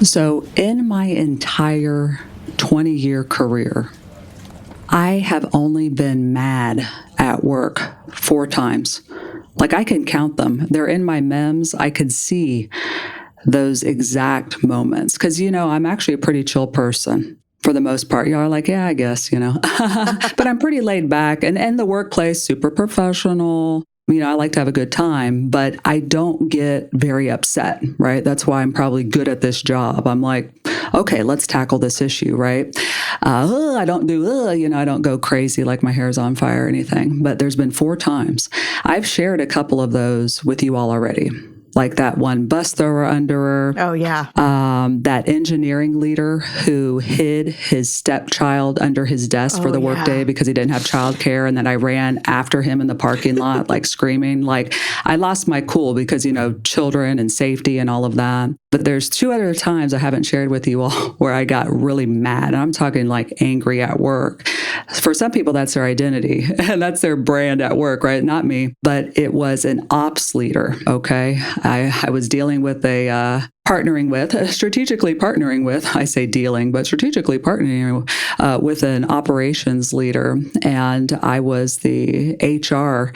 So, in my entire 20-year career, I have only been mad at work 4 times. Like, I can count them. They're in my memes. I could see those exact moments because, I'm actually a pretty chill person. For the most part, y'all are like, yeah, I guess, but I'm pretty laid back and the workplace, super professional. I like to have a good time, but I don't get very upset, right? That's why I'm probably good at this job. I'm like, okay, let's tackle this issue, right? I don't do, I don't go crazy like my hair's on fire or anything, but there's been 4 times. I've shared a couple of those with you all already. Like that one bus thrower under her. Oh, yeah. That engineering leader who hid his stepchild under his desk for the workday because he didn't have childcare. And then I ran after him in the parking lot, like screaming. Like I lost my cool because, children and safety and all of that. But there's 2 other times I haven't shared with you all where I got really mad. And I'm talking like angry at work. For some people, that's their identity and that's their brand at work, right? Not me, but it was an ops leader. Okay. I was dealing with strategically partnering with, I say dealing, but strategically partnering with an operations leader. And I was the HR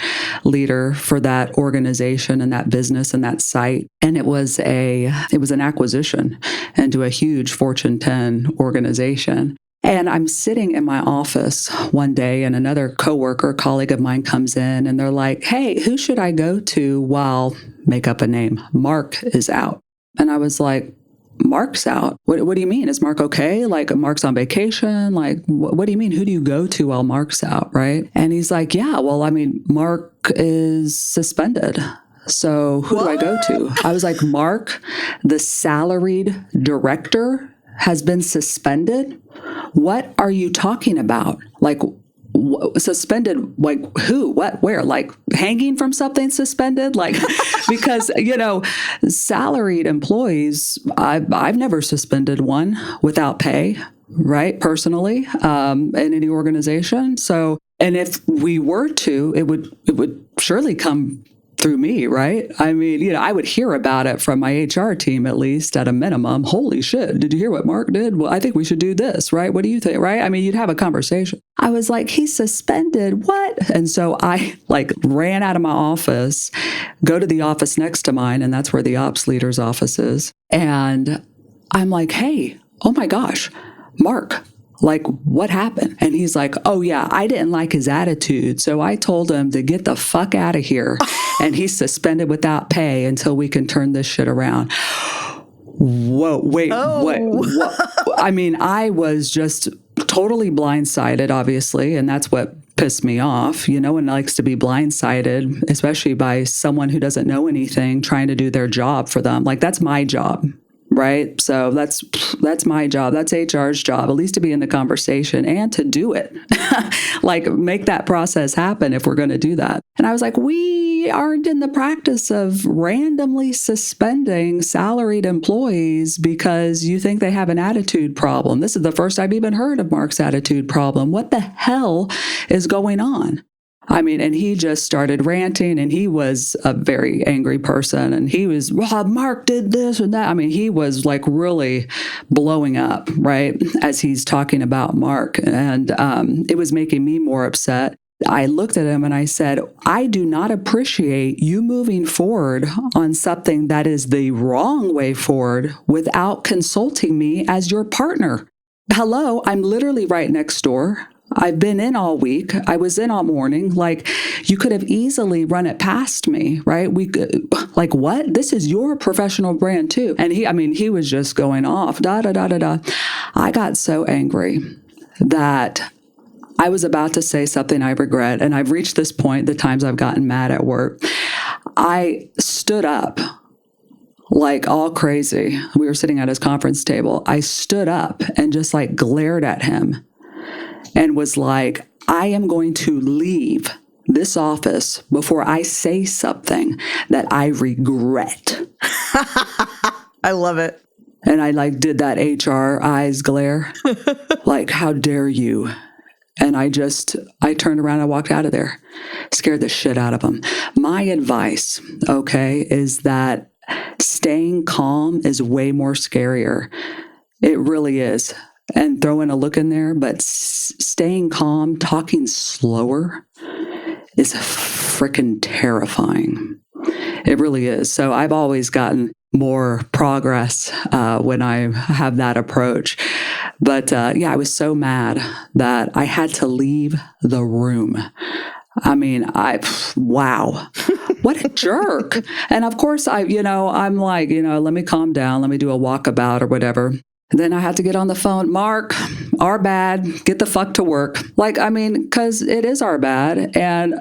leader for that organization and that business and that site. And it was an acquisition into a huge Fortune 10 organization. And I'm sitting in my office one day and another colleague of mine comes in and they're like, hey, who should I go to while, make up a name, Mark is out? And I was like, Mark's out? What do you mean? Is Mark okay? Like Mark's on vacation? Like, what do you mean? Who do you go to while Mark's out, right? And he's like, yeah, well, Mark is suspended. So who do I go to? I was like, Mark, the salaried director, has been suspended? What are you talking about? Like, suspended, like who, what, where, like hanging from something suspended? Like, because, salaried employees, I've never suspended one without pay, right? Personally, in any organization. So, and if we were to, it would surely come through me, right? I would hear about it from my HR team, at least at a minimum. Holy shit, did you hear what Mark did? Well, I think we should do this, right? What do you think, right? You'd have a conversation. I was like, he's suspended, what? And so I ran out of my office, go to the office next to mine, and that's where the ops leader's office is. And I'm like, hey, oh my gosh, Mark, what happened? And he's like, oh yeah, I didn't like his attitude. So I told him to get the fuck out of here. And he's suspended without pay until we can turn this shit around. Whoa, wait, what? I was just totally blindsided, obviously. And that's what pissed me off. No one likes to be blindsided, especially by someone who doesn't know anything trying to do their job for them. That's my job. Right. So that's my job. That's HR's job, at least to be in the conversation and to do it, make that process happen if we're going to do that. And I was like, we aren't in the practice of randomly suspending salaried employees because you think they have an attitude problem. This is the first I've even heard of Mark's attitude problem. What the hell is going on? And he just started ranting, and he was a very angry person, and he was, well, Mark did this and that. He was really blowing up, right, as he's talking about Mark, and it was making me more upset. I looked at him and I said, I do not appreciate you moving forward on something that is the wrong way forward without consulting me as your partner. Hello, I'm literally right next door. I've been in all week. I was in all morning. You could have easily run it past me, right? We could, what? This is your professional brand too. And he was just going off, da, da, da, da, da. I got so angry that I was about to say something I regret. And I've reached this point, the times I've gotten mad at work. I stood up all crazy. We were sitting at his conference table. I stood up and just glared at him. And was like, I am going to leave this office before I say something that I regret. I love it. And I did that HR eyes glare. How dare you? And I turned around and walked out of there. Scared the shit out of him. My advice, okay, is that staying calm is way more scarier. It really is. And throwing a look in there, but staying calm, talking slower is freaking terrifying. It really is. So I've always gotten more progress when I have that approach. But I was so mad that I had to leave the room. I mean, wow, what a jerk. And of course, I'm like, let me calm down. Let me do a walkabout or whatever. And then I had to get on the phone. Mark, our bad, get the fuck to work. Because it is our bad. And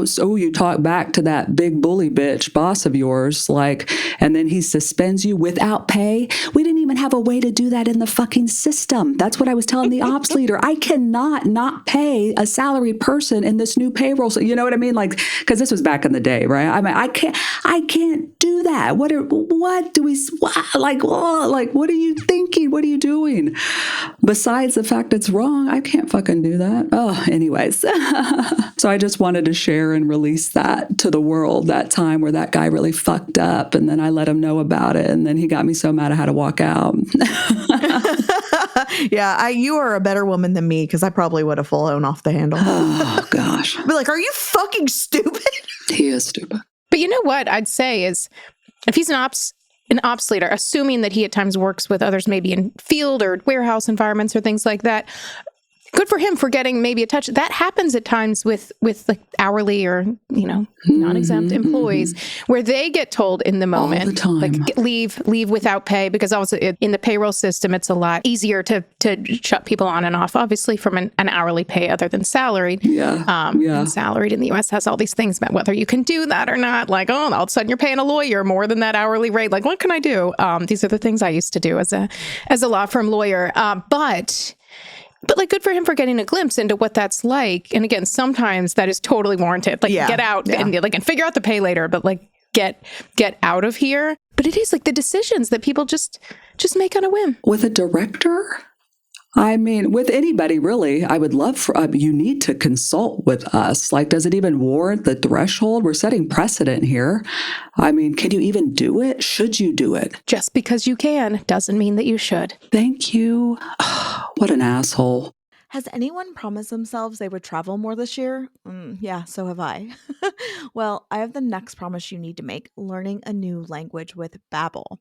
so you talk back to that big bully bitch boss of yours, and then he suspends you without pay. We didn't even have a way to do that in the fucking system. That's what I was telling the ops leader. I cannot not pay a salaried person in this new payroll. So, you know what I mean? Because this was back in the day, right? I mean, I can't do that. What are you thinking? What are you doing? Besides the fact it's wrong, I can't fucking do that. Oh, anyways. So I just wanted to share and release that to the world, that time where that guy really fucked up, and then I let him know about it, and then he got me so mad I had to walk out. Yeah, you are a better woman than me, because I probably would have flown off the handle. Oh, gosh. Be like, are you fucking stupid? He is stupid. But you know what I'd say is, if he's an ops leader, assuming that he at times works with others maybe in field or warehouse environments or things like that, good for him for getting maybe a touch. That happens at times with like hourly or, non-exempt employees, where they get told in the moment, all the time, like leave without pay, because also in the payroll system, it's a lot easier to shut people on and off, obviously from an hourly pay other than salaried. And salaried in the US has all these things about whether you can do that or not. Like, all of a sudden you're paying a lawyer more than that hourly rate. Like, what can I do? These are the things I used to do as a law firm lawyer. But good for him for getting a glimpse into what that's like. And again, sometimes that is totally warranted. Get out and figure out the pay later, but get out of here. But it is the decisions that people just make on a whim. With a director? I mean, with anybody, really, I would love for you need to consult with us. Does it even warrant the threshold? We're setting precedent here. I mean, can you even do it? Should you do it? Just because you can doesn't mean that you should. Thank you. What an asshole. Has anyone promised themselves they would travel more this year? Yeah, so have I. Well, I have the next promise you need to make: learning a new language with Babbel.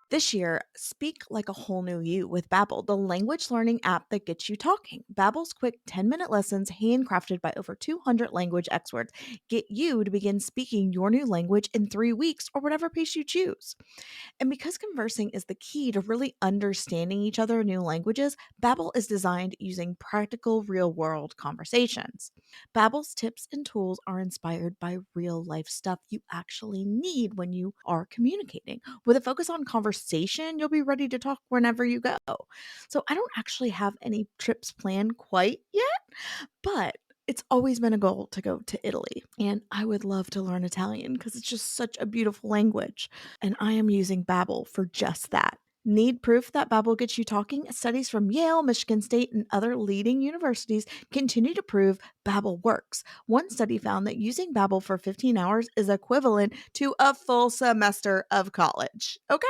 This year, speak like a whole new you with Babbel, the language learning app that gets you talking. Babbel's quick 10-minute lessons, handcrafted by over 200 language experts, get you to begin speaking your new language in 3 weeks or whatever pace you choose. And because conversing is the key to really understanding each other in new languages, Babbel is designed using practical, real-world conversations. Babbel's tips and tools are inspired by real-life stuff you actually need when you are communicating. With a focus on conversation, you'll be ready to talk whenever you go. So I don't actually have any trips planned quite yet, but it's always been a goal to go to Italy. And I would love to learn Italian because it's just such a beautiful language. And I am using Babbel for just that. Need proof that Babbel gets you talking? Studies from Yale, Michigan State, and other leading universities continue to prove Babbel works. One study found that using Babbel for 15 hours is equivalent to a full semester of college. Okay?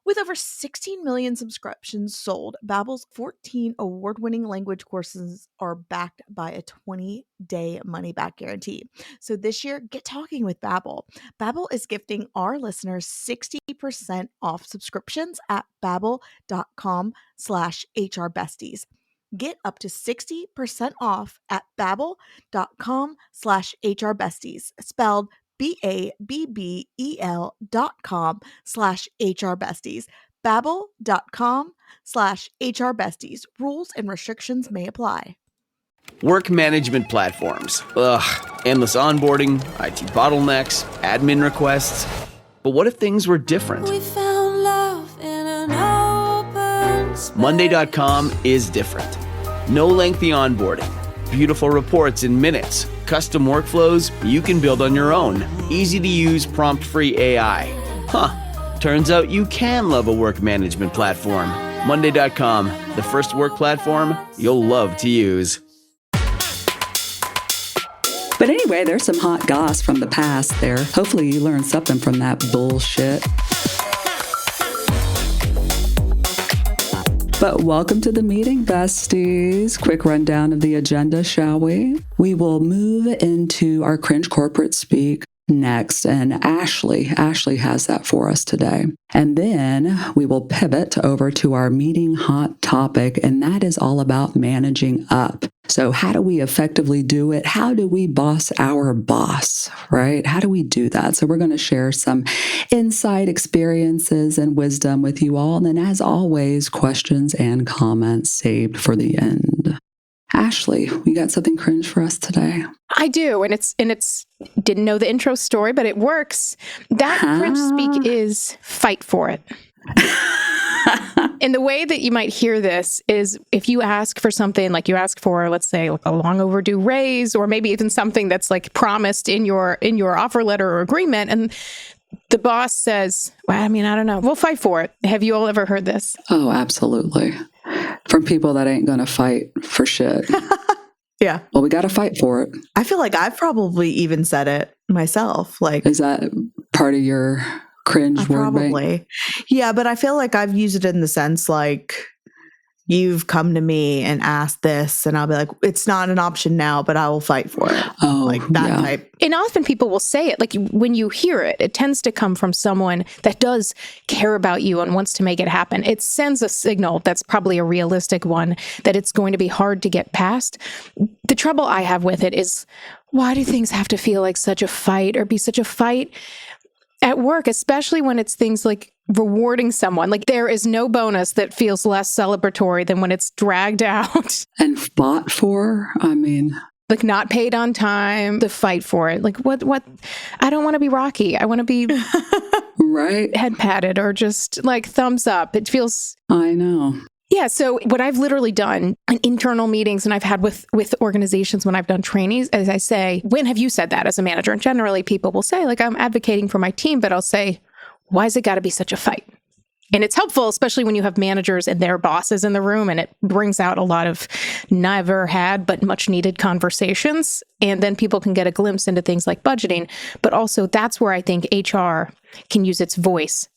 With over 16 million subscriptions sold, Babbel's 14 award-winning language courses are backed by a 20-day money-back guarantee. So this year, get talking with Babbel. Babbel is gifting our listeners 60% off subscriptions at babbel.com/HRBesties. Get up to 60% off at babbel.com/HRBesties, spelled BABBEL.com/HRBesties. Babbel.com/HRBesties. Rules and restrictions may apply. Work management platforms. Ugh, endless onboarding, IT bottlenecks, admin requests. But what if things were different? We found love in an open space. Monday.com is different. No lengthy onboarding. Beautiful reports in minutes. Custom workflows you can build on your own. Easy to use prompt-free AI. Turns out you can love a work management platform. Monday.com, the first work platform you'll love to use. But anyway, there's some hot goss from the past there. Hopefully you learned something from that bullshit. But welcome to the meeting, besties. Quick rundown of the agenda, shall we? We will move into our cringe corporate speak next, and Ashley has that for us today. And then we will pivot over to our meeting hot topic, and that is all about managing up. So how do we effectively do it? How do we boss our boss, right? How do we do that? So we're going to share some insight, experiences, and wisdom with you all. And then as always, questions and comments saved for the end. Ashley, you got something cringe for us today? I do, and it's didn't know the intro story, but it works. That cringe speak is fight for it. And the way that you might hear this is if you ask for something, like you ask for, let's say, a long overdue raise, or maybe even something that's like promised in your offer letter or agreement, and the boss says, well, I mean, I don't know, we'll fight for it. Have you all ever heard this? Oh, absolutely. From people that ain't going to fight for shit. Yeah. Well, we got to fight for it. I feel like I've probably even said it myself. Like, is that part of your cringe word probably bank? Yeah, but I feel like I've used it in the sense like, you've come to me and asked this, and I'll be like, it's not an option now, but I will fight for it. Oh, like that type. And often people will say it, like when you hear it, it tends to come from someone that does care about you and wants to make it happen. It sends a signal that's probably a realistic one, that it's going to be hard to get past. The trouble I have with it is, why do things have to feel like such a fight or be such a fight at work, especially when it's things like rewarding someone? Like, there is no bonus that feels less celebratory than when it's dragged out and fought for. I mean, like not paid on time, the fight for it. Like what, I don't want to be Rocky. I want to be right, head patted or just like thumbs up. It feels, I know. Yeah. So what I've literally done in internal meetings, and I've had with organizations when I've done trainees, as I say, when have you said that as a manager? And generally people will say, like, I'm advocating for my team, but I'll say, why has it got to be such a fight? And it's helpful, especially when you have managers and their bosses in the room, and it brings out a lot of never had but much needed conversations. And then people can get a glimpse into things like budgeting. But also that's where I think HR can use its voice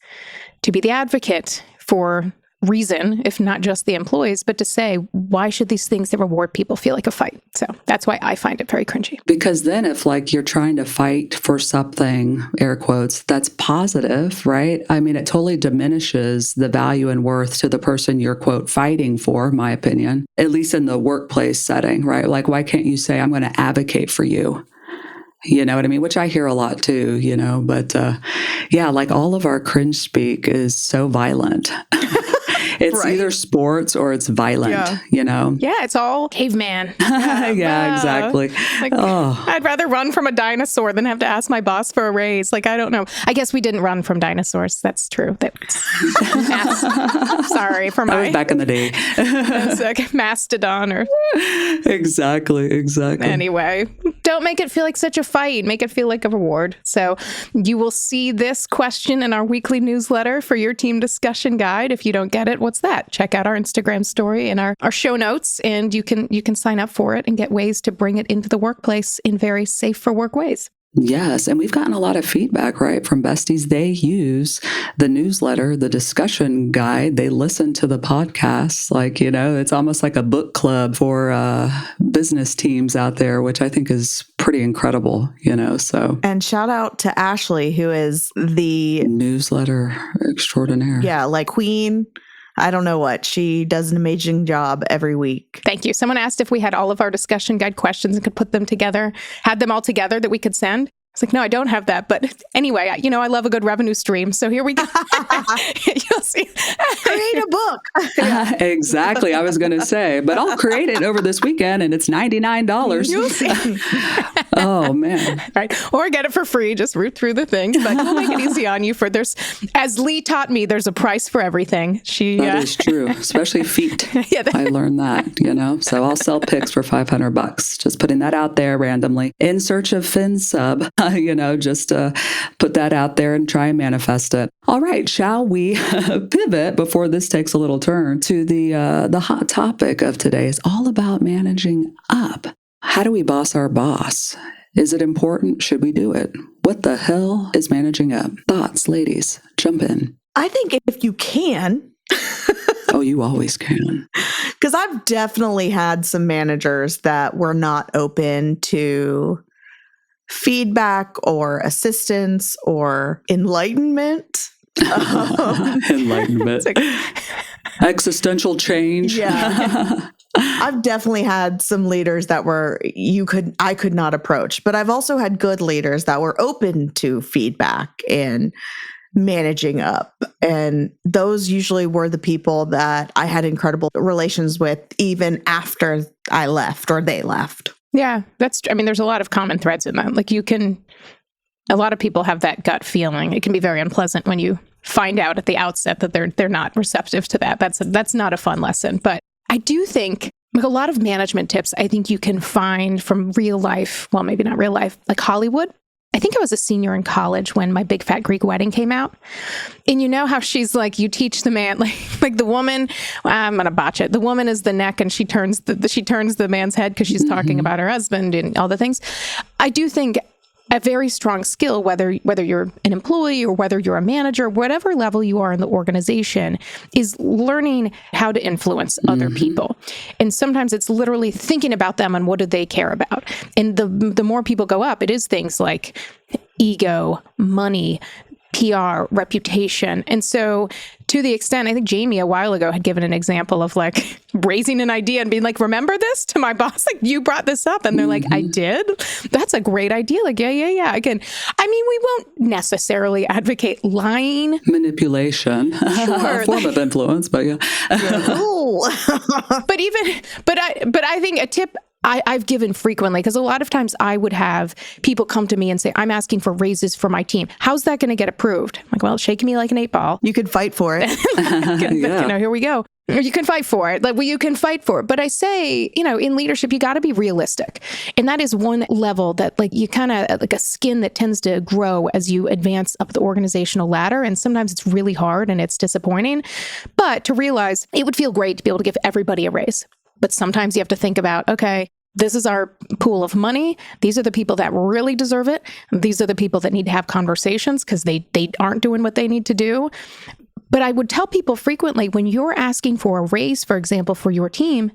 to be the advocate for reason, if not just the employees, but to say, why should these things that reward people feel like a fight? So that's why I find it very cringy. Because then if like you're trying to fight for something, air quotes, that's positive, right? I mean, it totally diminishes the value and worth to the person you're, quote, fighting for, in my opinion, at least in the workplace setting, right? Like, why can't you say, I'm going to advocate for you? You know what I mean? Which I hear a lot too, you know, but yeah, like all of our cringe speak is so violent. It's right. Either sports or it's violent, you know? Yeah, it's all caveman. Yeah, exactly. Like, I'd rather run from a dinosaur than have to ask my boss for a raise. Like, I don't know. I guess we didn't run from dinosaurs. That's true. Sorry for my... That was back in the day. It's like mastodon or... Exactly. Anyway, don't make it feel like such a fight. Make it feel like a reward. So you will see this question in our weekly newsletter for your team discussion guide. If you don't get it, what's that? Check out our Instagram story and our show notes, and you can sign up for it and get ways to bring it into the workplace in very safe for work ways. Yes. And we've gotten a lot of feedback, right, from besties. They use the newsletter, the discussion guide. They listen to the podcasts. Like, you know, it's almost like a book club for business teams out there, which I think is pretty incredible, you know, so. And shout out to Ashley, who is the newsletter extraordinaire. Yeah, like queen. I don't know what. She does an amazing job every week. Thank you. Someone asked if we had all of our discussion guide questions and could put them together, had them all together that we could send. It's like, no, I don't have that. But anyway, you know, I love a good revenue stream. So here we go. You'll see. Create a book. Exactly. I was going to say, but I'll create it over this weekend and it's $99. You'll see. Oh, man. Right. Or get it for free. Just root through the things. But we'll make it easy on you. As Leigh taught me, there's a price for everything. That is true, especially feet. I learned that, you know. So I'll sell pics for $500. Just putting that out there randomly. In search of FinSub. You know, just put that out there and try and manifest it. All right, shall we pivot before this takes a little turn to the hot topic of today is all about managing up. How do we boss our boss? Is it important? Should we do it? What the hell is managing up? Thoughts, ladies, jump in. I think if you can. Oh, you always can. Because I've definitely had some managers that were not open to feedback or assistance or enlightenment. Enlightenment. Existential change. Yeah. I've definitely had some leaders that I could not approach, but I've also had good leaders that were open to feedback and managing up. And those usually were the people that I had incredible relations with even after I left or they left. Yeah, there's a lot of common threads in that. Like a lot of people have that gut feeling. It can be very unpleasant when you find out at the outset that they're not receptive to that. That's not a fun lesson. But I do think like a lot of management tips I think you can find from real life, well, maybe not real life, like Hollywood. I think I was a senior in college when My Big Fat Greek Wedding came out. And you know how she's like, you teach the man, like the woman, I'm going to botch it. The woman is the neck and she turns the man's head because she's talking about her husband and all the things. I do think a very strong skill, whether you're an employee or whether you're a manager, whatever level you are in the organization, is learning how to influence other people. And sometimes it's literally thinking about them and what do they care about. And the more people go up, it is things like ego, money, PR, reputation. And so to the extent, I think Jamie a while ago had given an example of like raising an idea and being like, remember this to my boss? Like you brought this up. And they're like, I did? That's a great idea. Like, yeah. Again, we won't necessarily advocate lying. Manipulation. Sure. A form of influence, but yeah. But I think a tip I've given frequently, because a lot of times I would have people come to me and say, I'm asking for raises for my team. How's that going to get approved? I'm like, well, it's shaking me like an 8-ball. You could fight for it. Here we go. Or you can fight for it. You can fight for it. But I say, in leadership, you got to be realistic. And that is one level that you kind of like a skin that tends to grow as you advance up the organizational ladder. And sometimes it's really hard and it's disappointing. But to realize it would feel great to be able to give everybody a raise. But sometimes you have to think about, okay, this is our pool of money. These are the people that really deserve it. These are the people that need to have conversations because they aren't doing what they need to do. But I would tell people frequently, when you're asking for a raise, for example, for your team,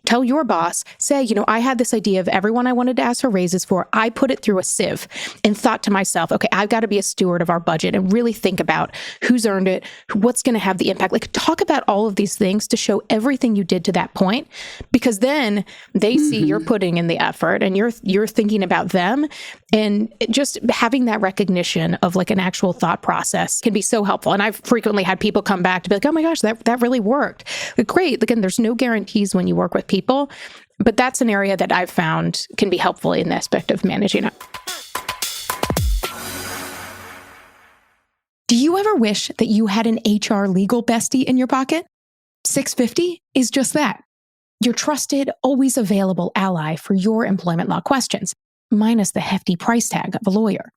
tell your boss, say, I had this idea of everyone I wanted to ask for raises for. I put it through a sieve and thought to myself, okay, I've got to be a steward of our budget and really think about who's earned it, what's going to have the impact. Talk about all of these things to show everything you did to that point, because then they see you're putting in the effort and you're thinking about them. And just having that recognition of an actual thought process can be so helpful. And I've frequently had people come back to be like, oh my gosh, that really worked. Great. Again, there's no guarantees when you work with people, but that's an area that I've found can be helpful in the aspect of managing it. Do you ever wish that you had an HR legal bestie in your pocket? 650 is just that. Your trusted, always available ally for your employment law questions, minus the hefty price tag of a lawyer.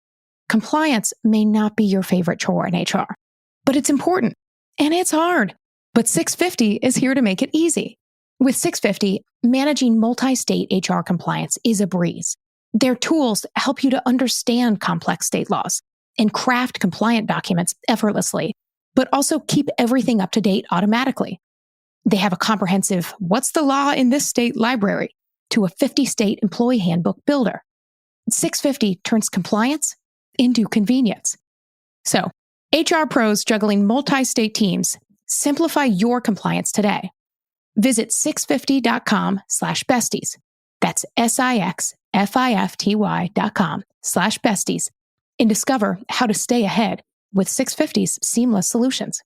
Compliance may not be your favorite chore in HR, but it's important and it's hard. But 650 is here to make it easy. With 650, managing multi-state HR compliance is a breeze. Their tools help you to understand complex state laws and craft compliant documents effortlessly, but also keep everything up to date automatically. They have a comprehensive "What's the law in this state" library to a 50-state employee handbook builder. 650 turns compliance into convenience. So, HR pros juggling multi-state teams, simplify your compliance today. Visit 650.com/besties. That's SIXFIFTY.com/besties and discover how to stay ahead with 650's seamless solutions.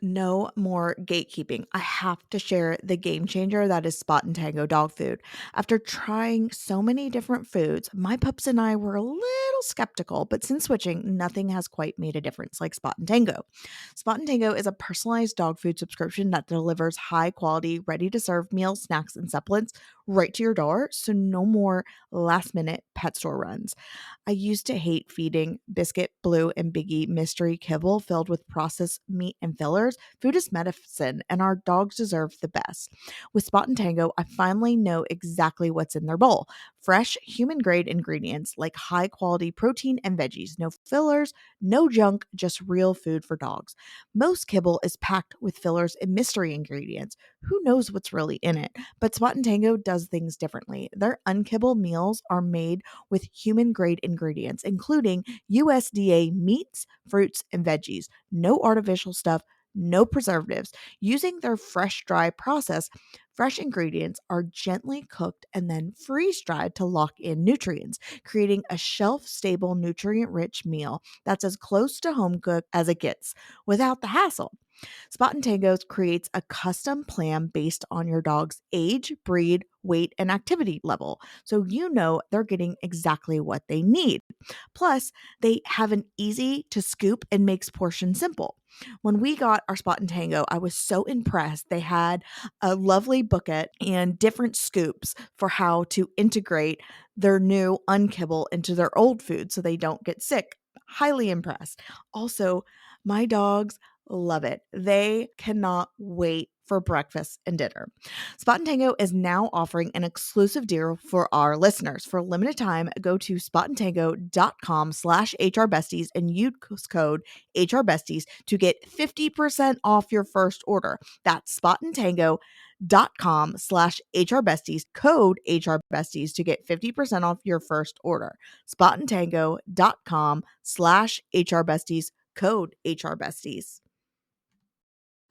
No more gatekeeping. I have to share the game changer that is Spot and Tango dog food. After trying so many different foods, my pups and I were a little skeptical, but since switching, nothing has quite made a difference like Spot and Tango. Spot and Tango is a personalized dog food subscription that delivers high quality, ready to serve meals, snacks, and supplements right to your door, so no more last-minute pet store runs. I used to hate feeding Biscuit, Blue, and Biggie mystery kibble filled with processed meat and fillers. Food is medicine, and our dogs deserve the best. With Spot and Tango, I finally know exactly what's in their bowl. Fresh, human-grade ingredients like high-quality protein and veggies. No fillers, no junk, just real food for dogs. Most kibble is packed with fillers and mystery ingredients. Who knows what's really in it? But Spot and Tango does things differently. Their unkibble meals are made with human-grade ingredients, including USDA meats, fruits, and veggies. No artificial stuff, no preservatives. Using their fresh dry process, fresh ingredients are gently cooked and then freeze dried to lock in nutrients, creating a shelf stable, nutrient rich meal that's as close to home cooked as it gets without the hassle. Spot and Tango's creates a custom plan based on your dog's age, breed, weight, and activity level, so you know they're getting exactly what they need. Plus, they have an easy to scoop and makes portions simple. When we got our Spot and Tango, I was so impressed. They had a lovely bucket and different scoops for how to integrate their new unkibble into their old food so they don't get sick. Highly impressed. Also, my dogs love it. They cannot wait for breakfast and dinner. Spot and Tango is now offering an exclusive deal for our listeners. For a limited time, go to spotandtango.com/HRBesties and use code HRBesties to get 50% off your first order. That's spotandtango.com/HRBesties, code HRBesties to get 50% off your first order. spotandtango.com/HRBesties, code HRBesties.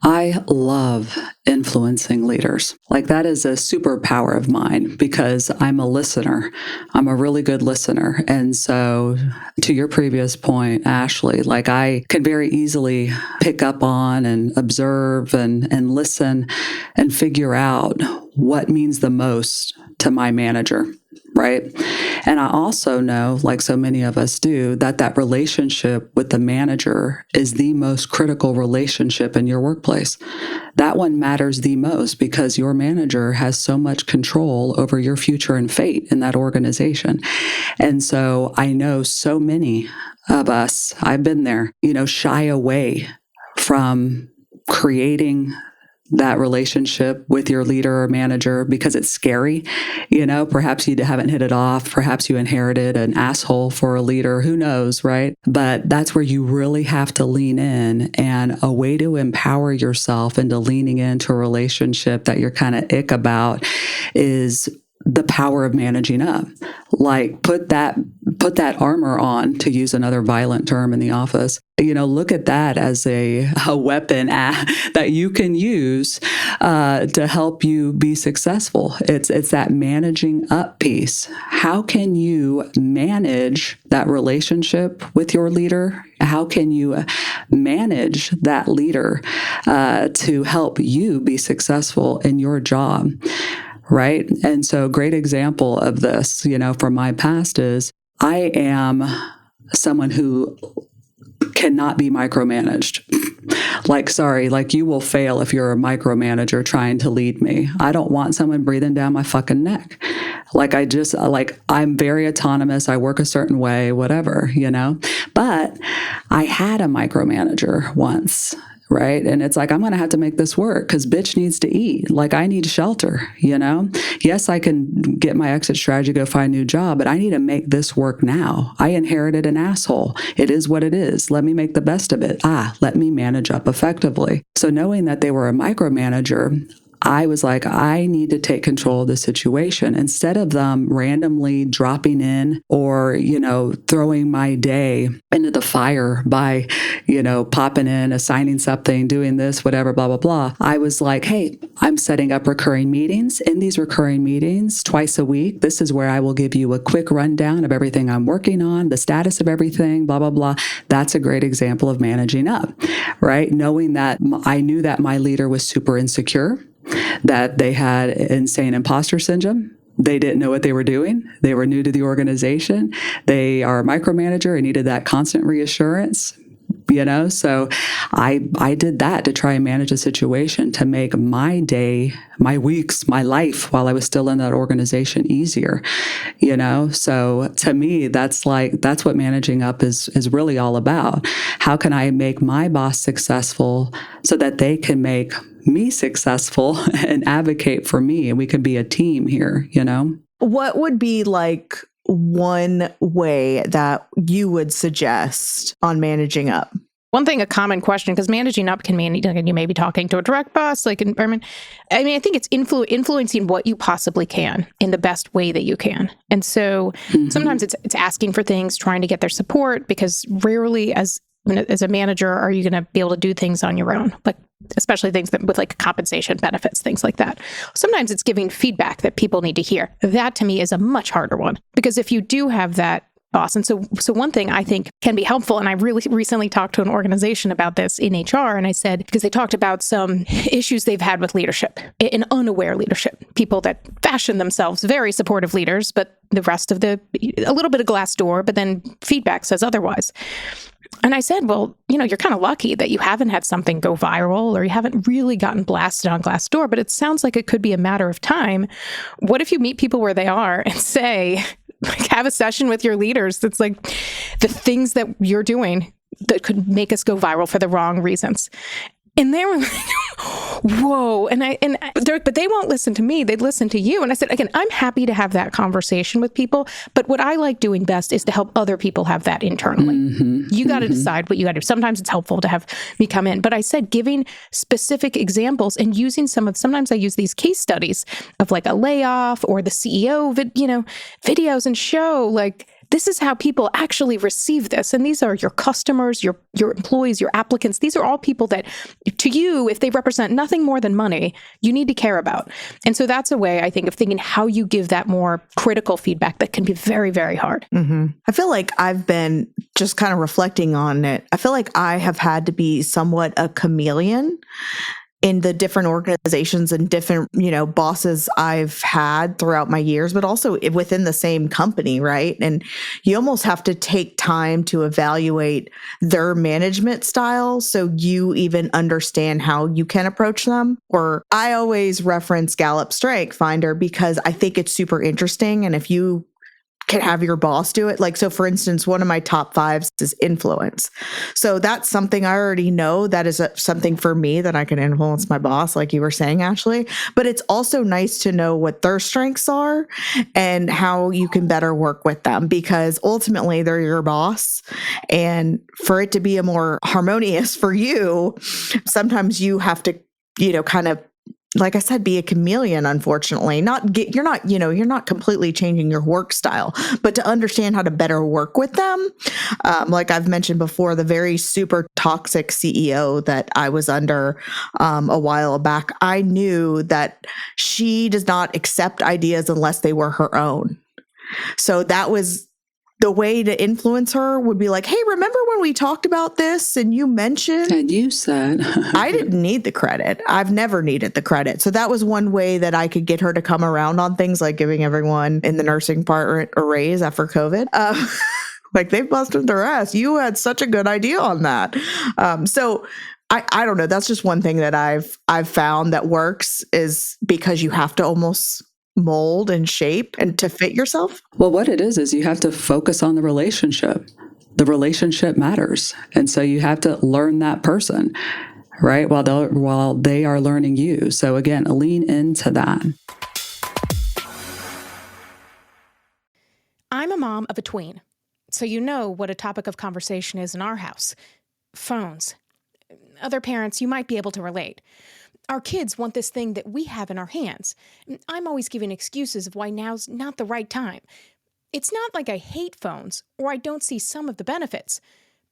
I love influencing leaders. Like that is a superpower of mine because I'm a listener. I'm a really good listener. And so to your previous point, Ashley, like I can very easily pick up on and observe and listen and figure out what means the most to my manager. Right. And I also know, like so many of us do, that relationship with the manager is the most critical relationship in your workplace. That one matters the most because your manager has so much control over your future and fate in that organization. And so I know so many of us, I've been there, shy away from creating that relationship with your leader or manager because it's scary. Perhaps you haven't hit it off. Perhaps you inherited an asshole for a leader. Who knows, right? But that's where you really have to lean in. And a way to empower yourself into leaning into a relationship that you're kind of ick about is the power of managing up. Like put that armor on, to use another violent term in the office. Look at that as a weapon that you can use to help you be successful. It's that managing up piece. How can you manage that relationship with your leader? How can you manage that leader to help you be successful in your job? Right. And so great example of this, from my past is I am someone who cannot be micromanaged. Like you will fail if you're a micromanager trying to lead me. I don't want someone breathing down my fucking neck. I'm very autonomous. I work a certain way, whatever, but I had a micromanager once. Right. And it's like, I'm going to have to make this work because bitch needs to eat. Like I need shelter, Yes, I can get my exit strategy, go find a new job, but I need to make this work now. I inherited an asshole. It is what it is. Let me make the best of it. Let me manage up effectively. So knowing that they were a micromanager, I was like, I need to take control of the situation instead of them randomly dropping in or, throwing my day into the fire by, popping in, assigning something, doing this, whatever, blah, blah, blah. I was like, hey, I'm setting up recurring meetings. In these recurring meetings, twice a week, this is where I will give you a quick rundown of everything I'm working on, the status of everything, blah, blah, blah. That's a great example of managing up, right? Knowing that I knew that my leader was super insecure, that they had insane imposter syndrome. They didn't know what they were doing. They were new to the organization. They are a micromanager and needed that constant reassurance. So I did that to try and manage a situation to make my day, my weeks, my life while I was still in that organization easier, So to me, that's what managing up is really all about. How can I make my boss successful so that they can make me successful and advocate for me, and we could be a team here, What would be like one way that you would suggest on managing up? One thing, a common question, because managing up can mean you may be talking to a direct boss, I think it's influencing what you possibly can in the best way that you can. And so sometimes it's asking for things, trying to get their support, because rarely as a manager are you going to be able to do things on your own, like especially things that with like compensation, benefits, things like that. Sometimes it's giving feedback that people need to hear. That to me is a much harder one, because if you do have that boss. And so one thing I think can be helpful, and I really recently talked to an organization about this in HR, and I said, because they talked about some issues they've had with leadership, in unaware leadership, people that fashion themselves very supportive leaders, but the rest of a little bit of glass door, but then feedback says otherwise. And I said, well, you're kind of lucky that you haven't had something go viral or you haven't really gotten blasted on Glassdoor, but it sounds like it could be a matter of time. What if you meet people where they are and say, have a session with your leaders that's like the things that you're doing that could make us go viral for the wrong reasons. And they were like, whoa. But they won't listen to me. They'd listen to you. And I said, again, I'm happy to have that conversation with people. But what I like doing best is to help other people have that internally. You got to decide what you got to do. Sometimes it's helpful to have me come in. But I said, giving specific examples and using sometimes I use these case studies of like a layoff or the CEO, videos and show like, this is how people actually receive this. And these are your customers, your employees, your applicants. These are all people that, to you, if they represent nothing more than money, you need to care about. And so that's a way, I think, of thinking how you give that more critical feedback that can be very, very hard. I feel like I've been just kind of reflecting on it. I feel like I have had to be somewhat a chameleon in the different organizations and different, bosses I've had throughout my years, but also within the same company, right? And you almost have to take time to evaluate their management style so you even understand how you can approach them. Or I always reference Gallup Strength Finder because I think it's super interesting. And if you can have your boss do it. Like, so for instance, one of my top 5s is influence. So that's something I already know that is something for me that I can influence my boss, like you were saying, Ashley. But it's also nice to know what their strengths are and how you can better work with them, because ultimately they're your boss. And for it to be a more harmonious for you, sometimes you have to, kind of, like I said, be a chameleon, unfortunately. You're not completely changing your work style, but to understand how to better work with them. Like I've mentioned before, the very super toxic CEO that I was under a while back, I knew that she does not accept ideas unless they were her own. So that was the way to influence her would be like, hey, remember when we talked about this and you mentioned? And you said. I didn't need the credit. I've never needed the credit. So that was one way that I could get her to come around on things, like giving everyone in the nursing department a raise after COVID. Like they busted their ass. You had such a good idea on that. So I don't know. That's just one thing that I've found that works, is because you have to almost mold and shape and to fit yourself. Well, what it is you have to focus on the relationship. The relationship matters. And so you have to learn that person, right? While they are learning you. So again, lean into that. I'm a mom of a tween, so you know what a topic of conversation is in our house. Phones. Other parents, you might be able to relate. Our kids want this thing that we have in our hands. I'm always giving excuses of why now's not the right time. It's not like I hate phones or I don't see some of the benefits,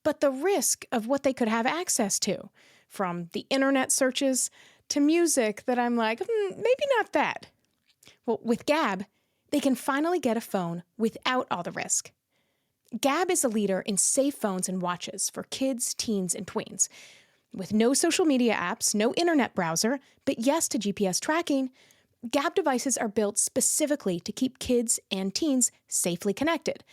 but the risk of what they could have access to, from the internet searches to music that I'm like, maybe not that. Well, with Gab, they can finally get a phone without all the risk. Gab is a leader in safe phones and watches for kids, teens, and tweens. With no social media apps, no internet browser, but yes to GPS tracking, Gab devices are built specifically to keep kids and teens safely connected.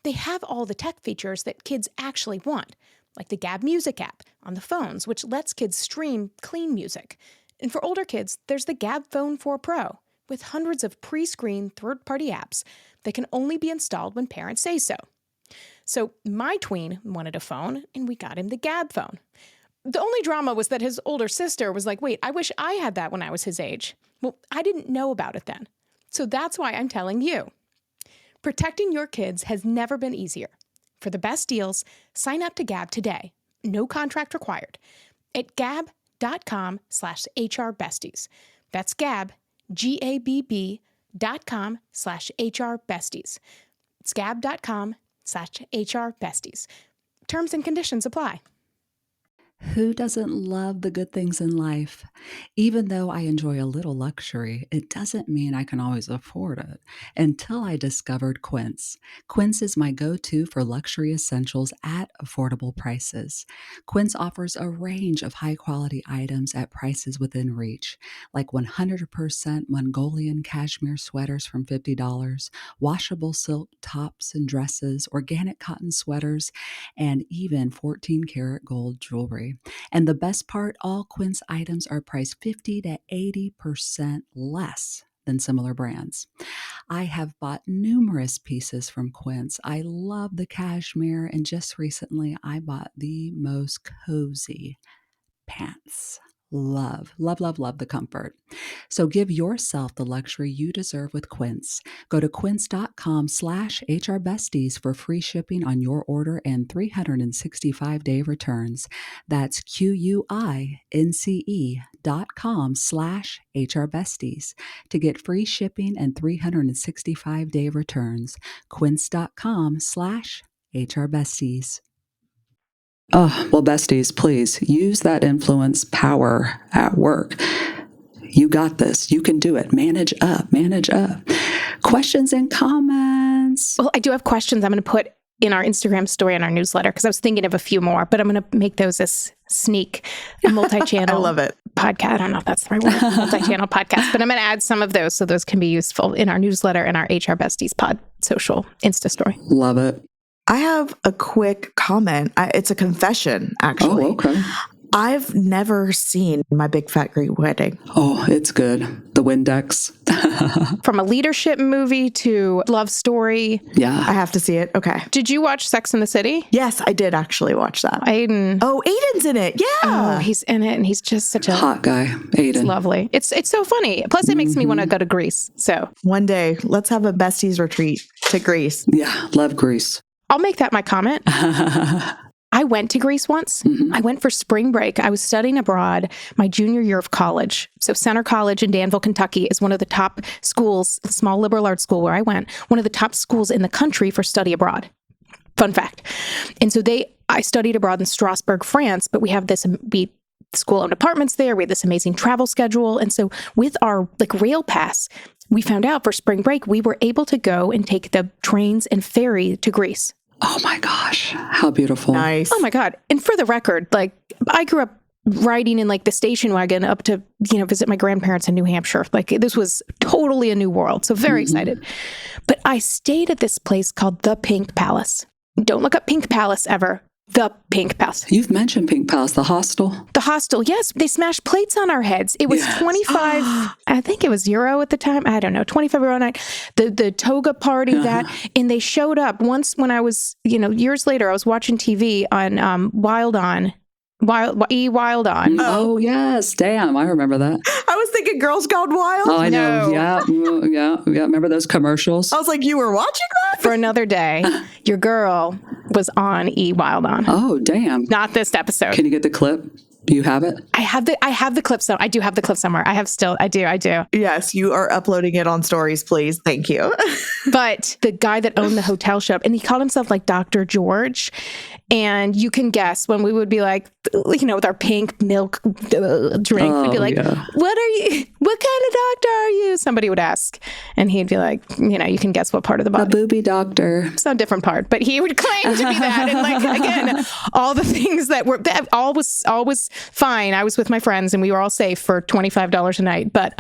They have all the tech features that kids actually want, like the Gab Music app on the phones, which lets kids stream clean music. And for older kids, there's the Gab Phone 4 Pro, with hundreds of pre-screened third-party apps that can only be installed when parents say so. So my tween wanted a phone, and we got him the Gab phone. The only drama was that his older sister was like, wait, I wish I had that when I was his age. Well, I didn't know about it then. So that's why I'm telling you. Protecting your kids has never been easier. For the best deals, sign up to Gab today. No contract required. At gab.com/HRBesties. That's Gab, GABB.com/HRBesties. It's gab.com/HRBesties. Terms and conditions apply. Who doesn't love the good things in life? Even though I enjoy a little luxury, it doesn't mean I can always afford it. Until I discovered Quince. Quince is my go-to for luxury essentials at affordable prices. Quince offers a range of high-quality items at prices within reach, like 100% Mongolian cashmere sweaters from $50, washable silk tops and dresses, organic cotton sweaters, and even 14-karat gold jewelry. And the best part, all Quince items are priced 50 to 80% less than similar brands. I have bought numerous pieces from Quince. I love the cashmere, and just recently I bought the most cozy pants. Love the comfort. So give yourself the luxury you deserve with Quince. Go to quince.com/HRBesties for free shipping on your order and 365-day returns. That's QUINCE.com/HRBesties to get free shipping and 365-day returns. Quince.com/HRBesties. Oh, well, besties, please use that influence power at work. You got this. You can do it. Manage up. Questions and comments? Well, I do have questions I'm going to put in our Instagram story and our newsletter because I was thinking of a few more, but I'm going to make those as sneak multi-channel. I love it. Podcast. I don't know if that's the right word, multi-channel podcast, but I'm going to add some of those so those can be useful in our newsletter and our HR Besties pod social Insta story. Love it. I have a quick comment. It's a confession, actually. Oh, okay. I've never seen My Big Fat Greek Wedding. Oh, it's good. The Windex. From a leadership movie to love story. Yeah. I have to see it. Okay. Did you watch Sex and the City? Yes, I did actually watch that. Aiden. Oh, Aiden's in it. Yeah. Oh, he's in it, and he's just such a hot guy. Aiden. It's lovely. It's so funny. Plus, it makes me want to go to Greece. So one day, let's have a besties retreat to Greece. Yeah, love Greece. I'll make that my comment. I went to Greece once. I went for spring break. I was studying abroad my junior year of college. So Center College in Danville, Kentucky is one of the top schools, small liberal arts school where I went, one of the top schools in the country for study abroad. Fun fact. And so I studied abroad in Strasbourg, France, but we have school owned apartments there. We had this amazing travel schedule. And so with our rail pass, we found out for spring break, we were able to go and take the trains and ferry to Greece. Oh my gosh. How beautiful. Nice. Oh my God. And for the record, I grew up riding in the station wagon up to, visit my grandparents in New Hampshire. This was totally a new world. So very excited. But I stayed at this place called the Pink Palace. Don't look up Pink Palace ever. The Pink Palace. You've mentioned Pink Palace, the hostel. The hostel, yes. They smashed plates on our heads. It was 25, I think it was euro at the time. I don't know, 25 euro a night. The toga party, and they showed up once when I was, years later, I was watching TV on Wild On. Wild On. Oh, yes. Damn. I remember that. I was thinking Girls Gone Wild. Oh, I know. Yeah. Remember those commercials? I was like, you were watching that? For another day, your girl was on Wild On. Oh, damn. Not this episode. Can you get the clip? Do you have it? I have the clip. I do have the clip somewhere. I do. Yes, you are uploading it on stories, please. Thank you. But the guy that owned the hotel shop, and he called himself Dr. George. And you can guess when we would be with our pink milk drink, we'd be like, what kind of doctor are you? Somebody would ask. And he'd be like, you can guess what part of the body. A booby doctor. Some different part, but he would claim to be that. And again, all the things that all was fine. I was with my friends and we were all safe for $25 a night. But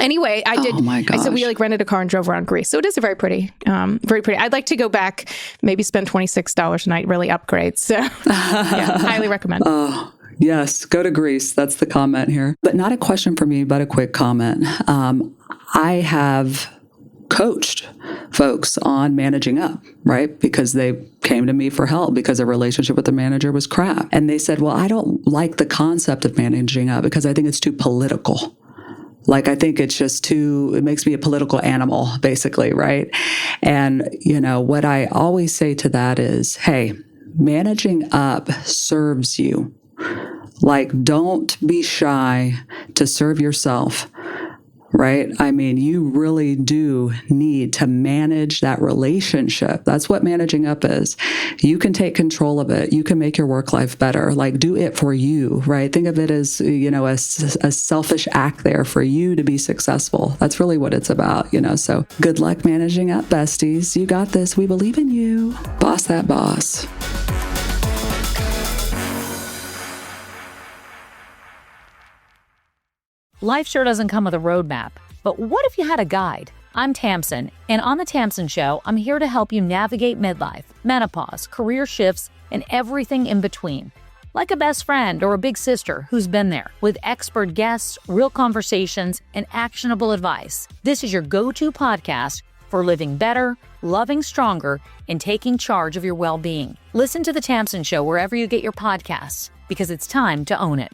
Anyway, I did. Oh my gosh. I said we rented a car and drove around Greece. So it is very pretty. Very pretty. I'd like to go back, maybe spend $26 a night, really upgrade. So yeah, highly recommend. Oh, yes. Go to Greece. That's the comment here. But not a question for me, but a quick comment. I have coached folks on managing up, right? Because they came to me for help because their relationship with the manager was crap. And they said, well, I don't like the concept of managing up because I think it's too political. Like, I think it's just it makes me a political animal, basically, right? And, what I always say to that is, hey, managing up serves you. Like, don't be shy to serve yourself, right? I mean, you really do need to manage that relationship. That's what managing up is. You can take control of it. You can make your work life better. Like, do it for you, right? Think of it as, a selfish act there for you to be successful. That's really what it's about, So good luck managing up, besties. You got this. We believe in you. Boss that boss. Life sure doesn't come with a roadmap, but what if you had a guide? I'm Tamsin, and on The Tamsin Show, I'm here to help you navigate midlife, menopause, career shifts, and everything in between. Like a best friend or a big sister who's been there, with expert guests, real conversations, and actionable advice. This is your go-to podcast for living better, loving stronger, and taking charge of your well-being. Listen to The Tamsin Show wherever you get your podcasts, because it's time to own it.